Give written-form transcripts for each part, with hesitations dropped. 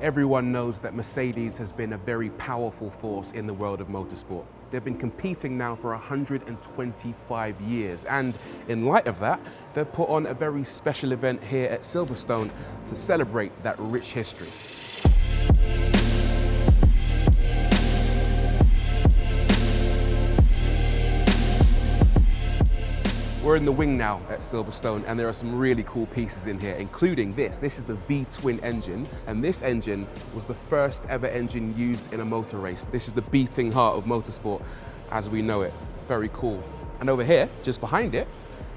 Everyone knows that Mercedes has been a very powerful force in the world of motorsport. They've been competing now for 125 years, and in light of that, they've put on a very special event here at Silverstone to celebrate that rich history. We're in the wing now at Silverstone, and there are some really cool pieces in here, including this. This is the V-twin engine, and this engine was the first ever engine used in a motor race. This is the beating heart of motorsport as we know it. Very cool. And over here, just behind it,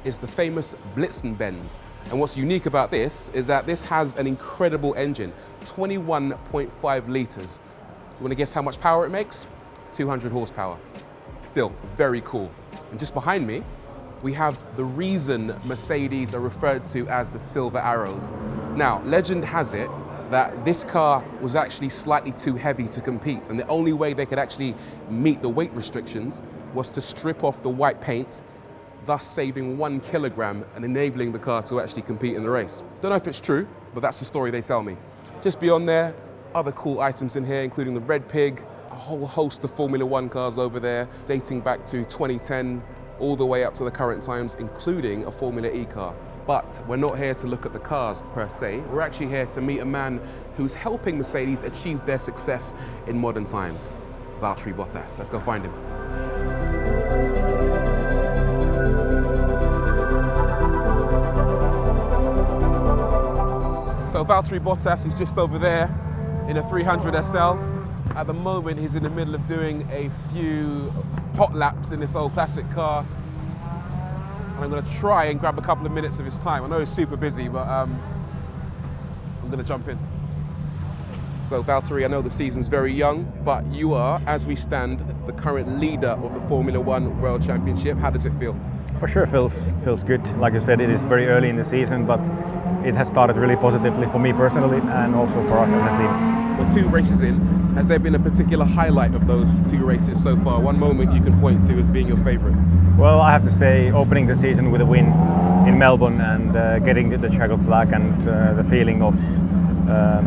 is the famous mercedes-benz. And what's unique about this is that this has an incredible engine, 21.5 litres. You want to guess how much power it makes? 200 horsepower. Still, very cool. And just behind me, we have the reason Mercedes are referred to as the Silver Arrows. Now, legend has it that this car was actually slightly too heavy to compete, and the only way they could actually meet the weight restrictions was to strip off the white paint, thus saving 1 kilogram and enabling the car to actually compete in the race. Don't know if it's true, but that's the story they tell me. Just beyond there, other cool items in here, including the Red Pig, a whole host of Formula One cars over there, dating back to 2010, all the way up to the current times, including a Formula E car. But we're not here to look at the cars per se. We're actually here to meet a man who's helping Mercedes achieve their success in modern times. Valtteri Bottas. Let's go find him. So Valtteri Bottas is just over there in a 300 SL. At the moment, he's in the middle of doing a few hot laps in this old classic car. And I'm going to try and grab a couple of minutes of his time. I know he's super busy, but I'm going to jump in. So Valtteri, I know the season's very young, but you are, as we stand, the current leader of the Formula One World Championship. How does it feel? For sure feels good. Like you said, it is very early in the season, but it has started really positively for me personally and also for us as a team. We're 2 races in. Has there been a particular highlight of those 2 races so far? One moment you can point to as being your favourite? Well, I have to say, opening the season with a win in Melbourne and getting the checkered flag and the feeling of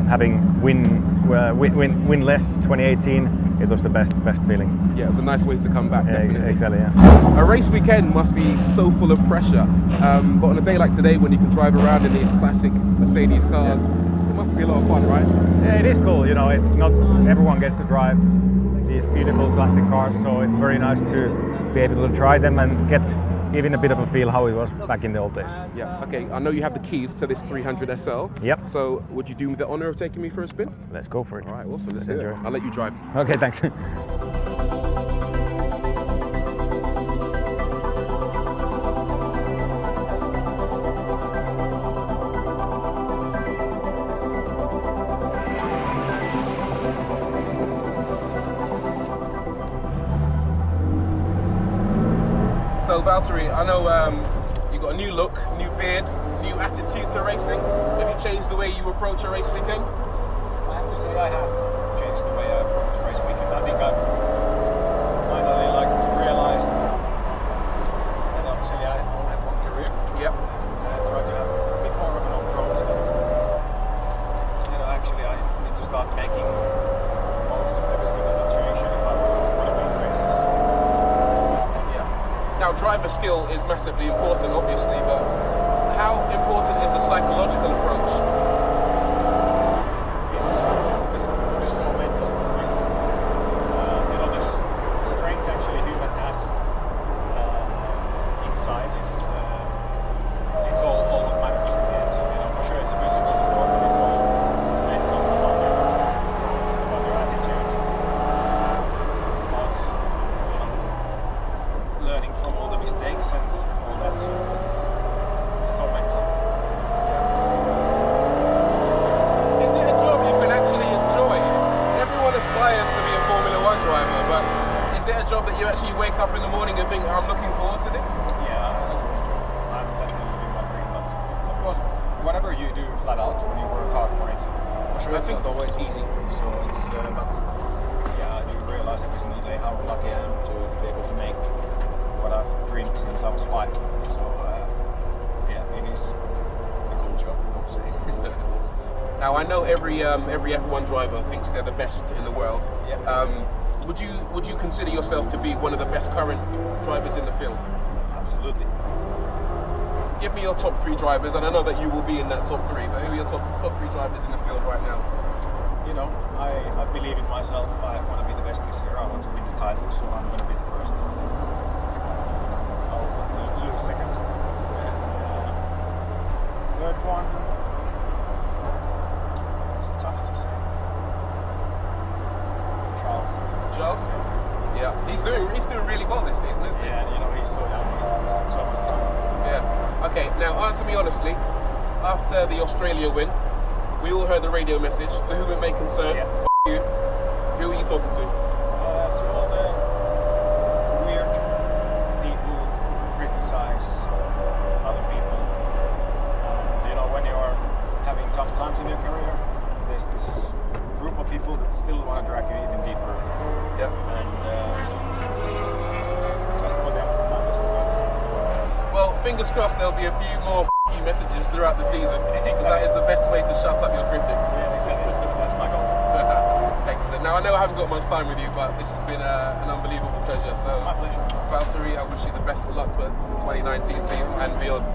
having winless 2018, it was the best feeling. Yeah, it was a nice way to come back, definitely. Exactly, yeah. A race weekend must be so full of pressure, but on a day like today when you can drive around in these classic Mercedes cars, it must be a lot of fun, right? Yeah, it is cool. You know, it's not everyone gets to drive these beautiful classic cars, so it's very nice to be able to try them and get even a bit of a feel how it was back in the old days. Yeah, okay. I know you have the keys to this 300 SL. Yep. So would you do me the honor of taking me for a spin? Let's go for it. All right, awesome. Let's do it. I'll let you drive. Okay, thanks. So Valtteri, I know you got a new look, new beard, new attitude to racing. Have you changed the way you approach a race weekend? I have to say I have changed the way I approach race weekend. I think I've finally realized that obviously I only had one career. Yep. And I try to have a bit more of an approach that, actually I need to start making most of every single situation if I want to win races. Now, driver skill is massively important, obviously, but how important is a psychological approach? It's so mental. The strength actually human has inside is it's all what matters in the end. For sure it's a physical sport, but it's all mental about your approach, about your attitude, about learning from all the mistakes and all that. So it's so mental. Is it a job you can actually enjoy? Everyone aspires to be a Formula One driver, but is it a job that you actually wake up in the morning and think, I'm looking forward to this? Yeah, I'm definitely living my dream, but of course, whatever you do flat out, when you work hard for it, for sure it's not always easy. So it's, but yeah, I do realize every single day how lucky I am to be able to make what I've dreamed since I was 5. So yeah, it is a cool job, I would say. Now I know every F1 driver thinks they're the best in the world. Yeah. Would you consider yourself to be one of the best current drivers in the field? Absolutely. Give me your top 3 drivers, and I know that you will be in that top 3, but who are your top 3 drivers in the field right now? You know, I believe in myself. I want to be the best this year. I want to win the title, so I'm going to be the first. I'll put Lewis second. And third one, it's tough to say. Charles. Charles? Yeah, he's doing really well this season, isn't he? Yeah, you know, he's so young. He's got so much time. Yeah. Okay, now answer me honestly. After the Australia win, we all heard the radio message. To whom it may concern, Yeah. you. Who are you talking to? To all the weird people who criticize other people. You know, when you are having tough times in your career, there's this group of people that still want to drag you even deeper. Yeah. And just for them, not just for us. Well, fingers crossed there'll be a few more f***y messages throughout the season, because that is the best way to shut up your critics. Yeah, exactly. That's my goal. Excellent. Now I know I haven't got much time with you, but this has been an unbelievable pleasure. So, My pleasure. Valtteri, I wish you the best of luck for the 2019 season and beyond.